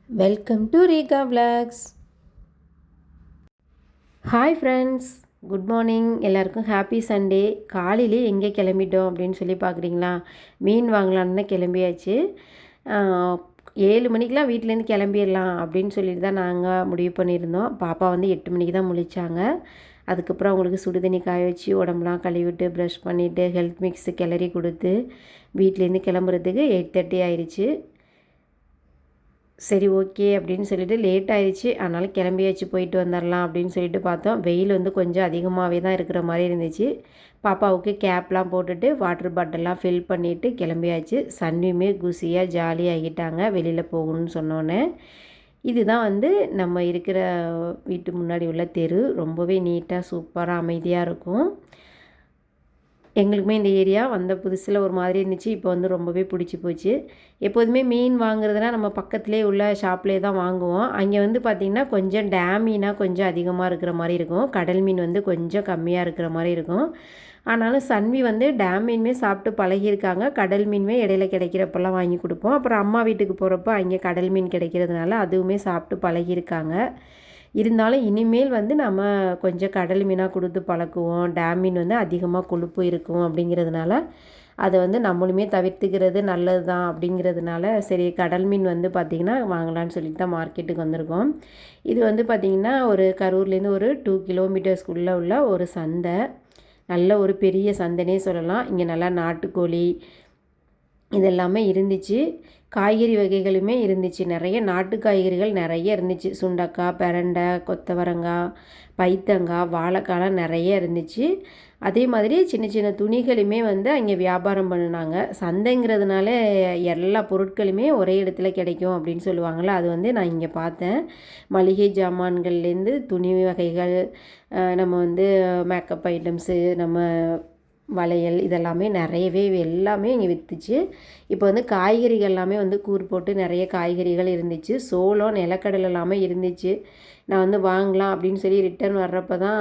Welcome to Rekha vlogs. Hi friends, good morning. எல்லாருக்கும் happy Sunday. காலையிலே எங்கே கிளம்பிட்டோம் அப்படின்னு சொல்லி பார்க்குறீங்களா? மீன் வாங்கலான்னு கிளம்பியாச்சு. 7 மணிக்கெலாம் வீட்டிலேருந்து கிளம்பிடலாம் அப்படின்னு சொல்லிட்டு தான் நாங்கள் முடிவு பண்ணியிருந்தோம். பாப்பா வந்து 8 மணிக்கு தான் முழிச்சாங்க. அதுக்கப்புறம் அவங்களுக்கு சுடு தண்ணி காய வச்சு உடம்புலாம் கழுவிட்டு ப்ரஷ் பண்ணிவிட்டு ஹெல்த் மிக்ஸு கிளறி கொடுத்து வீட்டிலேருந்து கிளம்புறதுக்கு 8:30 ஆயிடுச்சு. சரி ஓகே அப்படின்னு சொல்லிட்டு லேட் ஆயிடுச்சு. அதனால் கிளம்பியாச்சு, போயிட்டு வந்துடலாம் அப்படின்னு சொல்லிட்டு பார்த்தோம். வெயில் வந்து கொஞ்சம் அதிகமாகவே தான் இருக்கிற மாதிரி இருந்துச்சு. பாப்பாவுக்கு கேப்லாம் போட்டுட்டு வாட்டர் பாட்டில்லாம் ஃபில் பண்ணிவிட்டு கிளம்பியாச்சு. சன்னியுமே குசியாக ஜாலியாகிட்டாங்க வெளியில் போகணும்னு சொன்னோன்னே. இதுதான் வந்து நம்ம இருக்கிற வீட்டு முன்னாடி உள்ள தெரு. ரொம்பவே நீட்டாக சூப்பராக அமைதியாக இருக்கும். எங்களுக்குமே இந்த ஏரியா வந்த புதுசில் ஒரு மாதிரி இருந்துச்சு. இப்போ வந்து ரொம்பவே பிடிச்சி போச்சு. எப்போதுமே மீன் வாங்குறதுனா நம்ம பக்கத்துலேயே உள்ள ஷாப்லேயே தான் வாங்குவோம். அங்கே வந்து பார்த்திங்கன்னா கொஞ்சம் டேம் மீனாக கொஞ்சம் அதிகமாக இருக்கிற மாதிரி இருக்கும். கடல் மீன் வந்து கொஞ்சம் கம்மியாக இருக்கிற மாதிரி இருக்கும். ஆனாலும் சன்வி வந்து டேம் மீனுமே சாப்பிட்டு பழகியிருக்காங்க. கடல் மீனுமே இடையில கிடைக்கிறப்பெல்லாம் வாங்கி கொடுப்போம். அப்புறம் அம்மா வீட்டுக்கு போகிறப்போ அங்கே கடல் மீன் கிடைக்கிறதுனால அதுவுமே சாப்பிட்டு பழகியிருக்காங்க. இருந்தாலும் இனிமேல் வந்து நம்ம கொஞ்சம் கடல் மீனாக கொடுத்து பழக்குவோம். டேம் மீன் வந்து அதிகமாக கொழுப்பு இருக்கும் அப்படிங்கிறதுனால அதை வந்து நம்மளுமே தவிர்த்துக்கிறது நல்லது தான் அப்படிங்கிறதுனால சரி கடல் மீன் வந்து பார்த்திங்கன்னா வாங்கலான்னு சொல்லிட்டு தான் மார்க்கெட்டுக்கு வந்திருக்கோம். இது வந்து பார்த்திங்கன்னா ஒரு கரூர்லேருந்து ஒரு 2 கிலோமீட்டர்ஸ்க்குள்ளே உள்ள ஒரு சந்தை. நல்ல ஒரு பெரிய சந்தைனே சொல்லலாம். இங்கே நல்லா நாட்டுக்கோழி இதெல்லாமே இருந்துச்சு. காய்கறி வகைகளுமே இருந்துச்சு. நிறைய நாட்டு காய்கறிகள் நிறைய இருந்துச்சு. சுண்டக்காய், பெரண்டை, கொத்தவரங்காய், பைத்தங்காய், வாழைக்காய்லாம் நிறைய இருந்துச்சு. அதே மாதிரி சின்ன சின்ன துணிகளுமே வந்து அங்கே வியாபாரம் பண்ணினாங்க. சந்தைங்கிறதுனால எல்லா பொருட்களுமே ஒரே இடத்துல கிடைக்கும் அப்படின்னு சொல்லுவாங்கள்ல, அது வந்து நான் இங்கே பார்த்தேன். மளிகை ஜாமான்கள்லேருந்து துணி வகைகள், நம்ம வந்து மேக்கப் ஐட்டம்ஸு, நம்ம வளையல் இதெல்லாமே நிறையவே எல்லாமே இங்கே விற்றுச்சு. இப்போ வந்து காய்கறிகள் எல்லாமே வந்து கூறு போட்டு நிறைய காய்கறிகள் இருந்துச்சு. சோளம், நிலக்கடலை எல்லாமே இருந்துச்சு. நான் வந்து வாங்கலாம் அப்படின்னு சொல்லி ரிட்டர்ன் வர்றப்போ தான்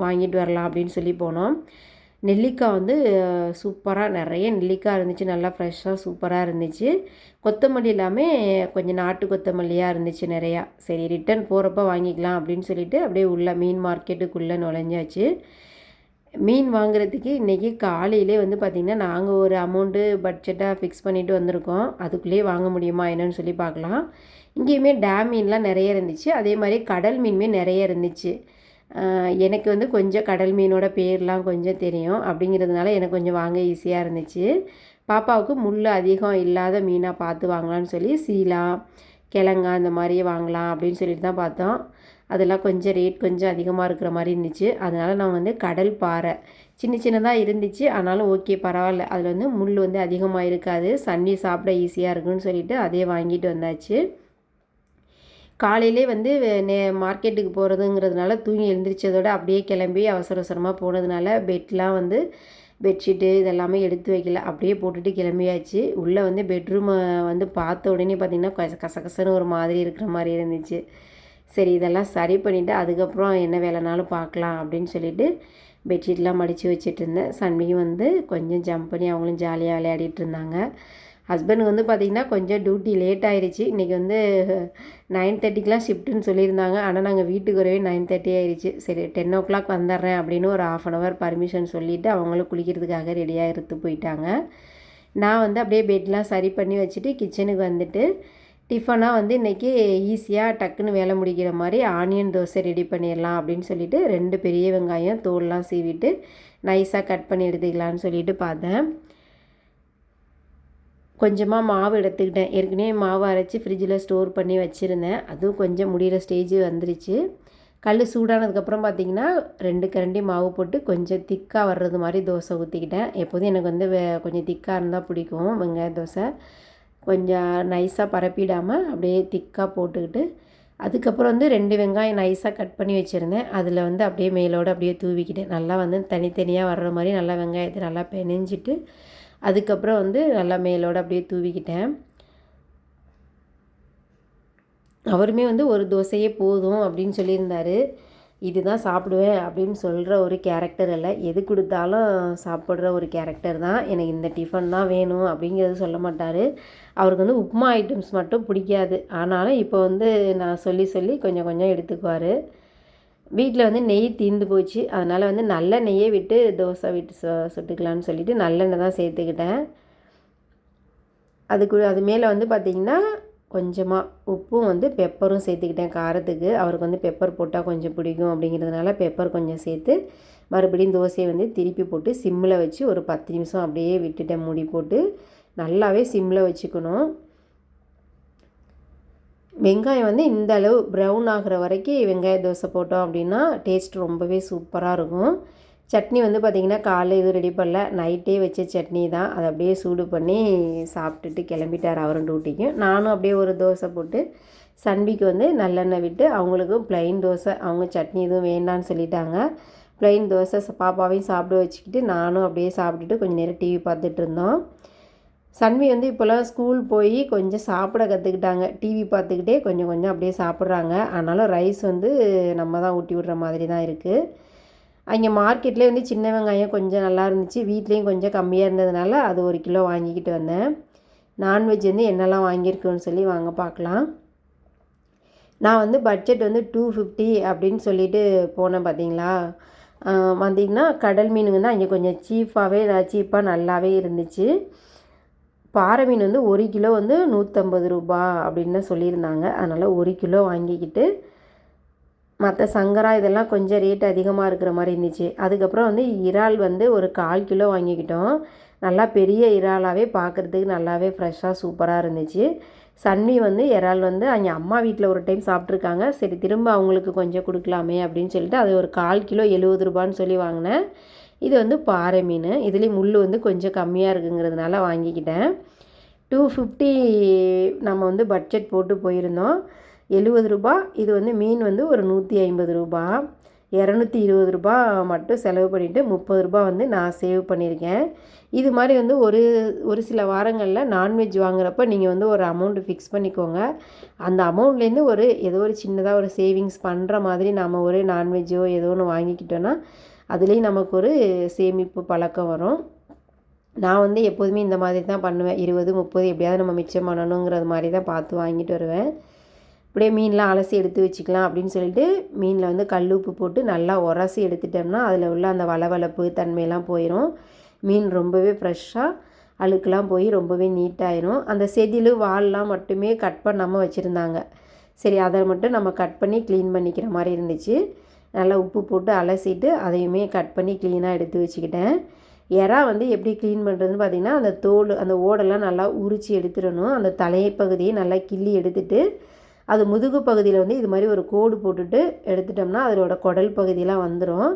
வாங்கிட்டு வரலாம் அப்படின்னு சொல்லி போனோம். நெல்லிக்காய் வந்து சூப்பராக நிறைய நெல்லிக்காய் இருந்துச்சு. நல்லா ஃப்ரெஷ்ஷாக சூப்பராக இருந்துச்சு. கொத்தமல்லி எல்லாமே கொஞ்சம் நாட்டு கொத்தமல்லியாக இருந்துச்சு நிறையா. சரி ரிட்டர்ன் போகிறப்ப வாங்கிக்கலாம் அப்படின்னு சொல்லிட்டு அப்படியே உள்ள மீன் மார்க்கெட்டுக்குள்ளே நுழைஞ்சாச்சு. மீன் வாங்குறதுக்கு இன்றைக்கி காலையிலே வந்து பார்த்திங்கன்னா நாங்கள் ஒரு அமௌண்ட்டு பட்ஜெட்டாக ஃபிக்ஸ் பண்ணிவிட்டு வந்திருக்கோம். அதுக்குள்ளேயே வாங்க முடியுமா என்னன்னு சொல்லி பார்க்கலாம். இங்கேயுமே டேம் மீன்லாம் நிறைய இருந்துச்சு. அதே மாதிரி கடல் மீனுமே நிறைய இருந்துச்சு. எனக்கு வந்து கொஞ்சம் கடல் மீனோட பேர்லாம் கொஞ்சம் தெரியும். அப்படிங்கிறதுனால எனக்கு கொஞ்சம் வாங்க ஈஸியாக இருந்துச்சு. பாப்பாவுக்கு முள் அதிகம் இல்லாத மீனாக பார்த்து வாங்கலான்னு சொல்லி சீலா, கிழங்கா இந்த மாதிரி வாங்கலாம் அப்படின்னு சொல்லிட்டு தான் பார்த்தோம். அதெல்லாம் கொஞ்சம் ரேட் கொஞ்சம் அதிகமாக இருக்கிற மாதிரி இருந்துச்சு. அதனால் நான் வந்து கடல் பாறை சின்ன சின்னதாக இருந்துச்சு. ஆனாலும் ஓகே பரவாயில்ல, அதில் வந்து முள் வந்து அதிகமாக இருக்காது, சன்னி சாப்பிட ஈஸியாக இருக்குன்னு சொல்லிவிட்டு அதே வாங்கிட்டு வந்தாச்சு. காலையிலே வந்து மார்க்கெட்டுக்கு போகிறதுங்கிறதுனால தூங்கி எழுந்திரிச்சதோடு அப்படியே கிளம்பி அவசர அவசரமாக போனதுனால பெட்லாம் வந்து பெட்ஷீட்டு இதெல்லாமே எடுத்து வைக்கல, அப்படியே போட்டுட்டு கிளம்பியாச்சு. உள்ளே வந்து பெட்ரூமை வந்து பார்த்த உடனே பார்த்திங்கன்னா கசகசன்னு ஒரு மாதிரி இருக்கிற மாதிரி இருந்துச்சு. சரி இதெல்லாம் சரி பண்ணிவிட்டு அதுக்கப்புறம் என்ன வேலைனாலும் பார்க்கலாம் அப்படின்னு சொல்லிவிட்டு பெட்ஷீட்லாம் மடித்து வச்சுட்டு இருந்தேன். சன்மியும் வந்து கொஞ்சம் ஜம்ப் பண்ணி அவங்களும் ஜாலியாக விளையாடிட்டு இருந்தாங்க. ஹஸ்பண்டுக்கு வந்து பார்த்திங்கன்னா கொஞ்சம் டியூட்டி லேட் ஆகிடுச்சு. இன்றைக்கி வந்து 9:30க்கெலாம் ஷிஃப்ட்டுன்னு சொல்லியிருந்தாங்க. ஆனால் நாங்கள் வீட்டுக்கு வரவே 9:30 ஆயிடுச்சு. சரி 10 o'clock வந்துடுறேன் அப்படின்னு ஒரு 1/2 hour பர்மிஷன் சொல்லிவிட்டு அவங்களும் குளிக்கிறதுக்காக ரெடியாக எடுத்து போயிட்டாங்க. நான் வந்து அப்படியே பெட்லாம் சரி பண்ணி வச்சுட்டு கிச்சனுக்கு வந்துட்டு டிஃபனாக வந்து இன்றைக்கி ஈஸியாக டக்குன்னு வேலை முடிக்கிற மாதிரி ஆனியன் தோசை ரெடி பண்ணிடலாம் அப்படின்னு சொல்லிவிட்டு 2 பெரிய வெங்காயம் தோல்லாம் சீவிட்டு நைஸாக கட் பண்ணி எடுத்துக்கலான்னு சொல்லிட்டு பார்த்தேன். கொஞ்சமாக மாவு எடுத்துக்கிட்டேன். ஏற்கனவே மாவு அரைச்சி ஃப்ரிட்ஜில் ஸ்டோர் பண்ணி வச்சுருந்தேன். அதுவும் கொஞ்சம் முடிகிற ஸ்டேஜ் வந்துருச்சு. கல் சூடானதுக்கப்புறம் பார்த்திங்கன்னா 2 கரண்டி மாவு போட்டு கொஞ்சம் திக்காக வர்றது மாதிரி தோசை ஊற்றிக்கிட்டேன். எப்போதும் எனக்கு வந்து கொஞ்சம் திக்காக இருந்தால் பிடிக்கும் வெங்காய தோசை. கொஞ்சம் நைஸாக பரப்பிடாமல் அப்படியே திக்காக போட்டுக்கிட்டு அதுக்கப்புறம் வந்து 2 வெங்காயம் நைஸாக கட் பண்ணி வச்சுருந்தேன். அதில் வந்து அப்படியே மேலோடு அப்படியே தூவிக்கிட்டேன். நல்லா வந்து தனித்தனியாக வர்ற மாதிரி நல்லா வெங்காயத்தை நல்லா பெனஞ்சிட்டு அதுக்கப்புறம் வந்து நல்லா மேலோடு அப்படியே தூவிக்கிட்டேன். அவருமே வந்து ஒரு தோசையே போதும் அப்படின்னு சொல்லியிருந்தார். இதுதான் சாப்பிடுவேன் அப்படின்னு சொல்கிற ஒரு கேரக்டர் இல்லை, எது கொடுத்தாலும் சாப்பிட்ற ஒரு கேரக்டர் தான். எனக்கு இந்த டிஃபன் தான் வேணும் அப்படிங்கிறது சொல்ல மாட்டார். அவருக்கு வந்து உப்புமா ஐட்டம்ஸ் மட்டும் பிடிக்காது. ஆனாலும் இப்போ வந்து நான் சொல்லி சொல்லி கொஞ்சம் கொஞ்சம் எடுத்துக்குவார். வீட்டில் வந்து நெய் தீர்ந்து போச்சு, அதனால் வந்து நல்ல நெய்யே விட்டு தோசை விட்டு சுட்டுக்கலான்னு சொல்லிவிட்டு நல்லெண்ணெய் தான் சேர்த்துக்கிட்டேன். அது மேலே வந்து பார்த்திங்கன்னா கொஞ்சமாக உப்பும் வந்து பெப்பரும் சேர்த்துக்கிட்டேன் காரத்துக்கு. அவருக்கு வந்து பெப்பர் போட்டால் கொஞ்சம் பிடிக்கும் அப்படிங்கிறதுனால பெப்பர் கொஞ்சம் சேர்த்து மறுபடியும் தோசையை வந்து திருப்பி போட்டு சிம்மில் வச்சு ஒரு 10 நிமிஷம் அப்படியே விட்டுட்டேன். மூடி போட்டு நல்லாவே சிம்மில் வச்சுக்கணும். வெங்காயம் வந்து இந்த அளவு ப்ரௌன் ஆகிற வரைக்கும் வெங்காய தோசை போட்டோம் அப்படின்னா டேஸ்ட் ரொம்பவே சூப்பராக இருக்கும். சட்னி வந்து பார்த்திங்கன்னா காலைல எதுவும் ரெடி பண்ணல, நைட்டே வச்ச சட்னி தான். அதை அப்படியே சூடு பண்ணி சாப்பிட்டுட்டு கிளம்பிட்டார் அவரும் டியூட்டிக்கு. நானும் அப்படியே ஒரு தோசை போட்டு சன்பிக்கு வந்து நல்லெண்ணெய் விட்டு அவங்களுக்கும் ப்ளைன் தோசை, அவங்க சட்னி எதுவும் வேண்டான்னு சொல்லிட்டாங்க. ப்ளைன் தோசை பாப்பாவையும் சாப்பிட வச்சுக்கிட்டு நானும் அப்படியே சாப்பிட்டுட்டு கொஞ்சம் நேரம் டிவி பார்த்துட்டு இருந்தோம். சன்வி வந்து இப்போல்லாம் ஸ்கூல் போய் கொஞ்சம் சாப்பிட கற்றுக்கிட்டாங்க. டிவி பார்த்துக்கிட்டே கொஞ்சம் கொஞ்சம் அப்படியே சாப்பிட்றாங்க. ஆனாலும் ரைஸ் வந்து நம்ம தான் ஊட்டி விடுற மாதிரி தான் இருக்குது. அங்கே மார்க்கெட்லேயே வந்து சின்ன வெங்காயம் கொஞ்சம் நல்லா இருந்துச்சு, வீட்லேயும் கொஞ்சம் கம்மியாக இருந்ததுனால அது 1 கிலோ வாங்கிக்கிட்டு வந்தேன். நான்வெஜ் வந்து என்னெல்லாம் வாங்கியிருக்குன்னு சொல்லி வாங்க பார்க்கலாம். நான் வந்து பட்ஜெட் வந்து 250 அப்படின்னு சொல்லிட்டு போனேன் பார்த்தீங்களா. வந்தீங்கன்னா கடல் மீனுங்கன்னா அங்கே கொஞ்சம் சீப்பாக நல்லாவே இருந்துச்சு. பாறை மீன் வந்து 1 கிலோ வந்து 150 ரூபா அப்படின்னு சொல்லியிருந்தாங்க. அதனால் 1 கிலோ வாங்கிக்கிட்டு மற்ற சங்கரா இதெல்லாம் கொஞ்சம் ரேட் அதிகமாக இருக்கிற மாதிரி இருந்துச்சு. அதுக்கப்புறம் வந்து இறால் வந்து ஒரு 1/4 கிலோ வாங்கிக்கிட்டோம். நல்லா பெரிய இறாலாகவே பார்க்குறதுக்கு நல்லாவே ஃப்ரெஷ்ஷாக சூப்பராக இருந்துச்சு. சன்வி வந்து இறால் வந்து அங்கே அம்மா வீட்டில் ஒரு டைம் சாப்பிட்ருக்காங்க. சரி திரும்ப அவங்களுக்கு கொஞ்சம் கொடுக்கலாமே அப்படின்னு சொல்லிட்டு அது ஒரு 1/4 கிலோ 70 ரூபான்னு சொல்லி வாங்கினேன். இது வந்து பாறை மீன், இதுலேயும் முள் வந்து கொஞ்சம் கம்மியாக இருக்குங்கிறதுனால வாங்கிக்கிட்டேன். 250 நம்ம வந்து பட்ஜெட் போட்டு போயிருந்தோம். 70 ரூபா. இது வந்து மீன் வந்து ஒரு 150 ரூபா. 220 ரூபா மட்டும் செலவு பண்ணிவிட்டு 30 ரூபா வந்து நான் சேவ் பண்ணியிருக்கேன். இது மாதிரி வந்து ஒரு சில வாரங்களில் நான்வெஜ் வாங்குறப்ப நீங்கள் வந்து ஒரு அமௌண்ட்டு ஃபிக்ஸ் பண்ணிக்கோங்க. அந்த அமௌண்ட்லேருந்து ஏதோ ஒரு சின்னதாக ஒரு சேவிங்ஸ் பண்ணுற மாதிரி நம்ம ஒரு நான்வெஜ்ஜோ ஏதோ ஒன்று வாங்கிக்கிட்டோன்னா அதுலேயும் நமக்கு ஒரு சேமிப்பு பழக்கம் வரும். நான் வந்து எப்போதுமே இந்த மாதிரி தான் பண்ணுவேன். 20, 30 எப்படியாவது நம்ம மிச்சம் பண்ணணுங்கிறது மாதிரி தான் பார்த்து வாங்கிட்டு வருவேன். அப்படியே மீன்லாம் அலசி எடுத்து வச்சுக்கலாம் அப்படின்னு சொல்லிட்டு மீனில் வந்து கல் உப்பு போட்டு நல்லா உரசி எடுத்துட்டோம்னா அதில் உள்ள அந்த வளவளப்பு தன்மையெல்லாம் போயிடும். மீன் ரொம்பவே ஃப்ரெஷ்ஷாக அழுக்கெலாம் போய் ரொம்பவே நீட்டாயிரும். அந்த செதில் வால்லாம் மட்டுமே கட் பண்ணாமல் வச்சுருந்தாங்க. சரி அதை மட்டும் நம்ம கட் பண்ணி க்ளீன் பண்ணிக்கிற மாதிரி இருந்துச்சு. நல்லா உப்பு போட்டு அலசிட்டு அதையுமே கட் பண்ணி க்ளீனாக எடுத்து வச்சுக்கிட்டேன். எறா வந்து எப்படி க்ளீன் பண்ணுறதுன்னு பார்த்திங்கன்னா அந்த தோல் அந்த ஓடெல்லாம் நல்லா உரித்து எடுத்துடணும். அந்த தலைப்பகுதியை நல்லா கிள்ளி எடுத்துட்டு அது முதுகு பகுதியில் வந்து இது மாதிரி ஒரு கோடு போட்டுட்டு எடுத்துட்டோம்னா அதோட குடல் பகுதியெலாம் வந்துடும்.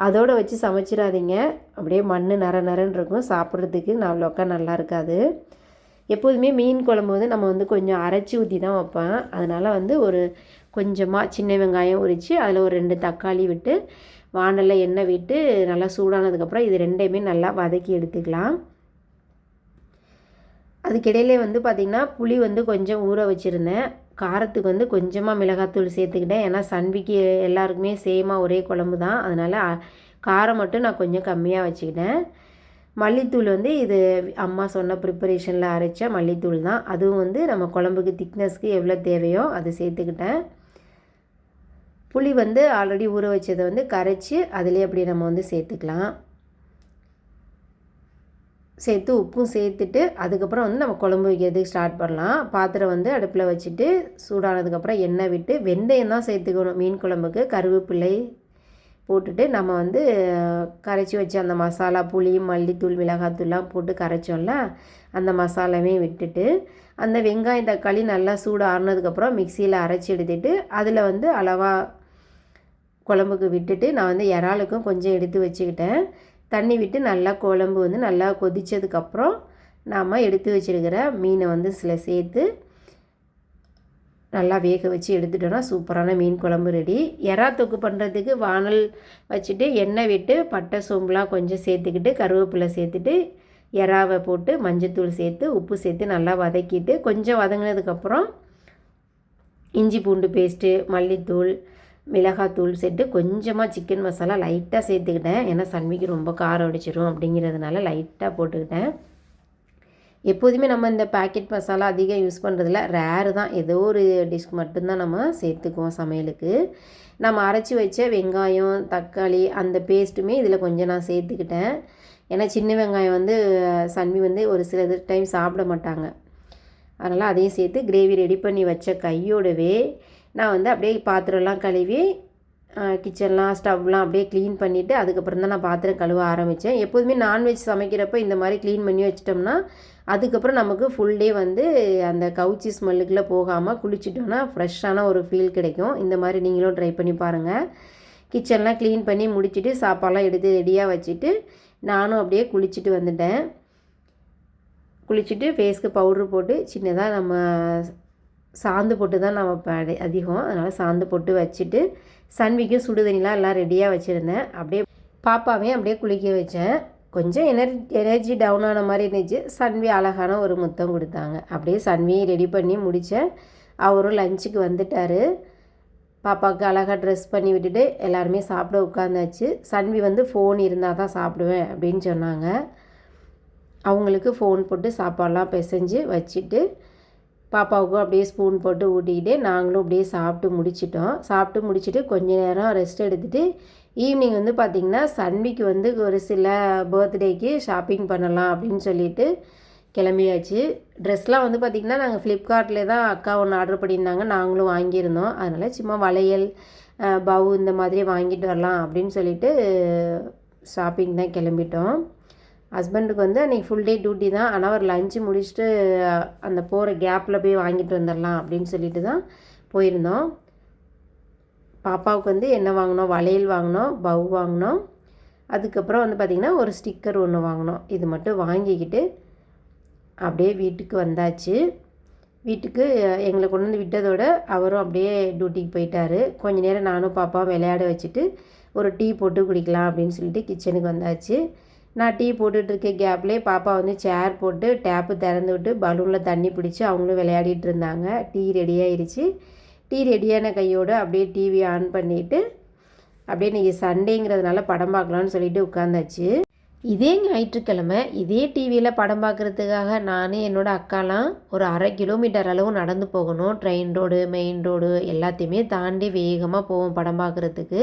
அதோடு வச்சு சமைச்சிடாதீங்க, அப்படியே மண் நரன்னு இருக்கும், சாப்பிட்றதுக்கு அவ்வளோக்கா நல்லா இருக்காது. எப்போதுமே மீன் குழம்பு வந்து நம்ம வந்து கொஞ்சம் அரைச்சி ஊற்றி தான் வைப்பேன். அதனால் வந்து ஒரு கொஞ்சமாக சின்ன வெங்காயம் உரித்து அதில் ஒரு 2 தக்காளி விட்டு வாணலில் எண்ணெய் விட்டு நல்லா சூடானதுக்கப்புறம் இது 2யுமே நல்லா வதக்கி எடுத்துக்கலாம். அதுக்கிடையிலே வந்து பார்த்திங்கன்னா புளி வந்து கொஞ்சம் ஊற வச்சுருந்தேன். காரத்துக்கு வந்து கொஞ்சமாக மிளகாத்தூள் சேர்த்துக்கிட்டேன். ஏன்னா சன்விக்கு எல்லாருக்குமே சேமாக ஒரே குழம்பு தான், அதனால் காரம் மட்டும் நான் கொஞ்சம் கம்மியாக வச்சுக்கிட்டேன். மல்லித்தூள் வந்து இது அம்மா சொன்ன ப்ரிப்பரேஷனில் அரைச்ச மல்லித்தூள் தான். அதுவும் வந்து நம்ம குழம்புக்கு திக்னஸ்க்கு எவ்வளோ தேவையோ அது சேர்த்துக்கிட்டேன். புளி வந்து ஆல்ரெடி ஊற வச்சதை வந்து கரைச்சி அதிலே அப்படி நம்ம வந்து சேர்த்துக்கலாம். சேர்த்து உப்பும் சேர்த்துட்டு அதுக்கப்புறம் வந்து நம்ம குழம்பு வைக்கிறதுக்கு ஸ்டார்ட் பண்ணலாம். பாத்திரம் வந்து அடுப்பில் வச்சுட்டு சூடானதுக்கப்புறம் எண்ணெய் விட்டு வெந்தயம் தான் சேர்த்துக்கணும் மீன் குழம்புக்கு. கருவேப்பிலை போட்டுட்டு நம்ம வந்து கரைச்சி வச்சு அந்த மசாலா புளி மல்லித்தூள் மிளகாத்தூள்லாம் போட்டு கரைச்சோம்ல அந்த மசாலாவே விட்டுட்டு அந்த வெங்காயம் தக்காளி நல்லா சூடு ஆறுனதுக்கப்புறம் மிக்சியில் அரைச்சி எடுத்துட்டு அதில் வந்து அளவாக குழம்புக்கு விட்டுட்டு நான் வந்து இறாலுக்கும் கொஞ்சம் எடுத்து வச்சுக்கிட்டேன். தண்ணி விட்டு நல்லா குழம்பு வந்து நல்லா கொதித்ததுக்கப்புறம் நாம் எடுத்து வச்சுருக்கிற மீனை வந்து சேர்த்து நல்லா வேக வச்சு எடுத்துட்டோன்னா சூப்பரான மீன் குழம்பு ரெடி. எறா தொக்கு பண்ணுறதுக்கு வானல் வச்சுட்டு எண்ணெய் விட்டு பட்டை சோம்புலாம் கொஞ்சம் சேர்த்துக்கிட்டு கருவேப்பிலை சேர்த்துட்டு எறாவை போட்டு மஞ்சத்தூள் சேர்த்து உப்பு சேர்த்து நல்லா வதக்கிட்டு கொஞ்சம் வதங்கினதுக்கப்புறம் இஞ்சி பூண்டு பேஸ்ட்டு மல்லித்தூள் மிளகாத்தூள் சேர்த்து கொஞ்சமாக சிக்கன் மசாலா லைட்டாக சேர்த்துக்கிட்டேன். ஏன்னா சன்விக்கு ரொம்ப காரம் அடிச்சிடும் அப்படிங்கிறதுனால லைட்டாக போட்டுக்கிட்டேன். எப்போதுமே நம்ம இந்த பேக்கெட் மசாலா அதிகம் யூஸ் பண்ணுறதில்ல, ரேரு தான். ஏதோ ஒரு டிஷ்க்கு மட்டும்தான் நம்ம சேர்த்துக்குவோம் சமையலுக்கு. நம்ம அரைச்சி வச்ச வெங்காயம், தக்காளி அந்த பேஸ்ட்டுமே இதில் கொஞ்சம் நான் சேர்த்துக்கிட்டேன். ஏன்னா சின்ன வெங்காயம் வந்து சன்வி வந்து ஒரு சில டைம் சாப்பிட மாட்டாங்க. அதனால் அதையும் சேர்த்து கிரேவி ரெடி பண்ணி வச்ச கையோடவே நான் வந்து அப்படியே பாத்திரம்லாம் கழுவி கிச்சன்லாம் ஸ்டவ்லாம் அப்படியே க்ளீன் பண்ணிவிட்டு அதுக்கப்புறம் தான் நான் பாத்திரம் கழுவ ஆரம்பித்தேன். எப்போதுமே நான்வெஜ் சமைக்கிறப்போ இந்த மாதிரி க்ளீன் பண்ணி வச்சிட்டோம்னா அதுக்கப்புறம் நமக்கு ஃபுல் டே வந்து அந்த கவுச்சி ஸ்மெல்லுக்குள்ளே போகாமல் குளிச்சிட்டோன்னா ஃப்ரெஷ்ஷான ஒரு ஃபீல் கிடைக்கும். இந்த மாதிரி நீங்களும் ட்ரை பண்ணி பாருங்கள். கிச்சன்லாம் க்ளீன் பண்ணி முடிச்சுட்டு சாப்பாடெலாம் எடுத்து ரெடியாக வச்சுட்டு நானும் அப்படியே குளிச்சுட்டு வந்துட்டேன். குளிச்சுட்டு ஃபேஸ்க்கு பவுட்ரு போட்டு சின்னதாக நம்ம சாந்து போட்டு தான் நம்ம அதிகம், அதனால் சாந்து போட்டு வச்சுட்டு சன்விக்கும் சுடுதண்ணிலாம் எல்லாம் ரெடியாக வச்சுருந்தேன். அப்படியே பாப்பாவையும் அப்படியே குளிக்க வச்சேன். கொஞ்சம் எனர்ஜி டவுன் ஆன மாதிரி இருந்துச்சு. சன்வி அழகான ஒரு முத்தம் கொடுத்தாங்க. அப்படியே சன்வியை ரெடி பண்ணி முடித்தேன். அவரும் லஞ்சுக்கு வந்துட்டார். பாப்பாவுக்கு அழகாக ட்ரெஸ் பண்ணி விட்டுட்டு எல்லாருமே சாப்பிட உட்காந்தாச்சு. சன்வி வந்து ஃபோன் இருந்தால் தான் சாப்பிடுவேன் அப்படின்னு சொன்னாங்க. அவங்களுக்கு ஃபோன் போட்டு சாப்பாடெலாம் பிசைஞ்சு வச்சுட்டு பாப்பாவுக்கும் அப்படியே ஸ்பூன் போட்டு ஊட்டிக்கிட்டு நாங்களும் அப்படியே சாப்பிட்டு முடிச்சிட்டோம். சாப்பிட்டு முடிச்சுட்டு கொஞ்ச நேரம் ரெஸ்ட் எடுத்துகிட்டு ஈவினிங் வந்து பார்த்திங்கன்னா சன்விக்கு வந்து ஒரு சில பர்த்டேக்கு ஷாப்பிங் பண்ணலாம் அப்படின்னு சொல்லிட்டு கிளம்பியாச்சு. ட்ரெஸ்லாம் வந்து பார்த்திங்கன்னா நாங்கள் ஃப்ளிப்கார்ட்லேயே தான் அக்கா ஒன்று ஆர்டர் பண்ணியிருந்தாங்க, நாங்களும் வாங்கியிருந்தோம். அதனால் சும்மா வளையல் பவு இந்த மாதிரி வாங்கிட்டு வரலாம் அப்படின்னு சொல்லிட்டு ஷாப்பிங் தான் கிளம்பிட்டோம். ஹஸ்பண்டுக்கு வந்து அன்றைக்கி ஃபுல் டே டியூட்டி தான். ஆனால் அவர் லஞ்சு முடிச்சுட்டு அந்த போகிற கேப்பில் போய் வாங்கிட்டு வந்துடலாம் அப்படின்னு சொல்லிட்டு தான் போயிருந்தோம். பாப்பாவுக்கு வந்து என்ன வாங்கினோம், வளையல் வாங்கினோம், பவ் வாங்கினோம். அதுக்கப்புறம் வந்து பார்த்திங்கன்னா ஒரு ஸ்டிக்கர் ஒன்று வாங்கினோம். இது மட்டும் வாங்கிக்கிட்டு அப்படியே வீட்டுக்கு வந்தாச்சு. வீட்டுக்கு எங்களை கொண்டு வந்து விட்டதோடு அவரும் அப்படியே டியூட்டிக்கு போயிட்டார். கொஞ்ச நேரம் நானும் பாப்பாவும் விளையாட வச்சுட்டு ஒரு டீ போட்டு குடிக்கலாம் அப்படின்னு சொல்லிட்டு கிச்சனுக்கு வந்தாச்சு. நான் டீ போட்டுட்ருக்க கேப்லேயே பாப்பா வந்து சேர் போட்டு டேப்பு திறந்து விட்டு பலூனில் தண்ணி பிடிச்சி அவங்களும் விளையாடிட்டு இருந்தாங்க. டீ ரெடி ஆயிடுச்சு. டீ ரெடியான கையோடு அப்படியே டிவி ஆன் பண்ணிவிட்டு அப்படியே இன்றைக்கி சண்டேங்கிறதுனால படம் பார்க்கலான்னு சொல்லிட்டு உட்காந்தாச்சு. இதே ஞாயிற்றுக்கிழமை இதே டிவியில் படம் பார்க்குறதுக்காக நான் என்னோடய அக்காலாம் ஒரு 1/2 கிலோமீட்டர் அளவு நடந்து போகணும். ட்ரெயின் ரோடு, மெயின் ரோடு எல்லாத்தையுமே தாண்டி வேகமாக போவோம் படம் பார்க்குறதுக்கு.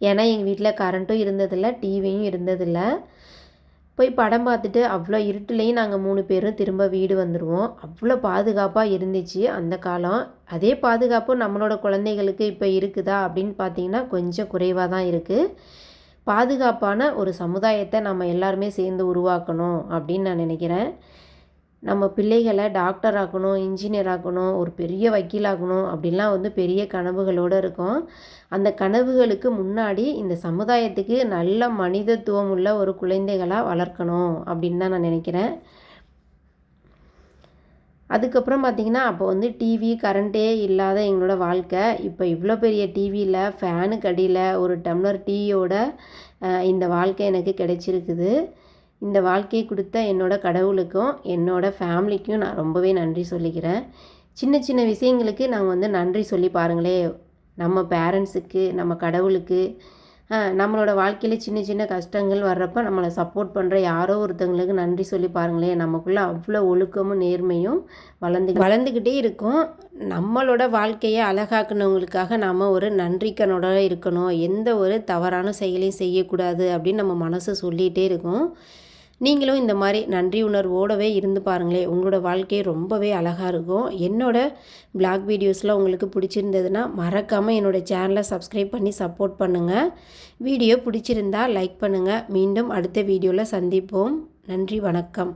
ஏன்னா எங்கள் வீட்டில் கரண்ட்டும் இருந்ததில்லை, டிவியும் இருந்ததில்லை. போய் படம் பார்த்துட்டு அவ்வளோ இருட்டுலேயும் நாங்கள் 3 பேரும் திரும்ப வீடு வந்துடுவோம். அவ்வளோ பாதுகாப்பாக இருந்துச்சு அந்த காலம். அதே பாதுகாப்பு நம்மளோட குழந்தைகளுக்கு இப்போ இருக்குதா அப்படின்னு பார்த்தீங்கன்னா கொஞ்சம் குறைவாக தான் இருக்குது. பாதுகாப்பான ஒரு சமுதாயத்தை நம்ம எல்லாருமே சேர்ந்து உருவாக்கணும் அப்படின்னு நான் நினைக்கிறேன். நம்ம பிள்ளைகளை டாக்டர் ஆக்கணும், இன்ஜினியர் ஆக்கணும், ஒரு பெரிய வக்கீலாக்கணும் அப்படின்லாம் வந்து பெரிய கனவுகளோடு இருக்கும். அந்த கனவுகளுக்கு முன்னாடி இந்த சமுதாயத்துக்கு நல்ல மனிதத்துவம் உள்ள ஒரு குழந்தைகளாக வளர்க்கணும் அப்படின்னு தான் நான் நினைக்கிறேன். அதுக்கப்புறம் பார்த்திங்கன்னா அப்போ வந்து டிவி கரண்ட்டே இல்லாத எங்களோட வாழ்க்கை. இப்போ இவ்வளோ பெரிய டிவியில் ஃபேனுக்கு அடியில் ஒரு டம்ளர் டீயோட இந்த வாழ்க்கை எனக்கு கிடைச்சிருக்குது. இந்த வாழ்க்கையை கொடுத்த என்னோடய கடவுளுக்கும் என்னோடய ஃபேமிலிக்கும் நான் ரொம்பவே நன்றி சொல்லிக்கிறேன். சின்ன சின்ன விஷயங்களுக்கு நாங்கள் வந்து நன்றி சொல்லி பாருங்களேன். நம்ம பேரண்ட்ஸுக்கு, நம்ம கடவுளுக்கு, நம்மளோட வாழ்க்கையில் சின்ன சின்ன கஷ்டங்கள் வர்றப்போ நம்மளை சப்போர்ட் பண்ணுற யாரோ ஒருத்தவங்களுக்கு நன்றி சொல்லி பாருங்களேன். நமக்குள்ளே அவ்வளோ ஒழுக்கமும் நேர்மையும் வளர்ந்துக்கிட்டே இருக்கும். நம்மளோட வாழ்க்கையை அழகாக்குனவங்களுக்காக நாம் ஒரு நன்றிக்கனோட இருக்கணும். எந்த ஒரு தவறான செயலையும் செய்யக்கூடாது அப்படின்னு நம்ம மனசு சொல்லிகிட்டே இருக்கும். நீங்களும் இந்த மாதிரி நன்றி உணர்வோடவே இருந்து பாருங்களேன். உங்களோட வாழ்க்கை ரொம்பவே அழகாக இருக்கும். என்னோடய பிளாக் வீடியோஸ்லாம் உங்களுக்கு பிடிச்சிருந்ததுன்னா மறக்காமல் என்னோடய சேனலை சப்ஸ்கிரைப் பண்ணி சப்போர்ட் பண்ணுங்கள். வீடியோ பிடிச்சிருந்தா லைக் பண்ணுங்கள். மீண்டும் அடுத்த வீடியோவில் சந்திப்போம். நன்றி, வணக்கம்.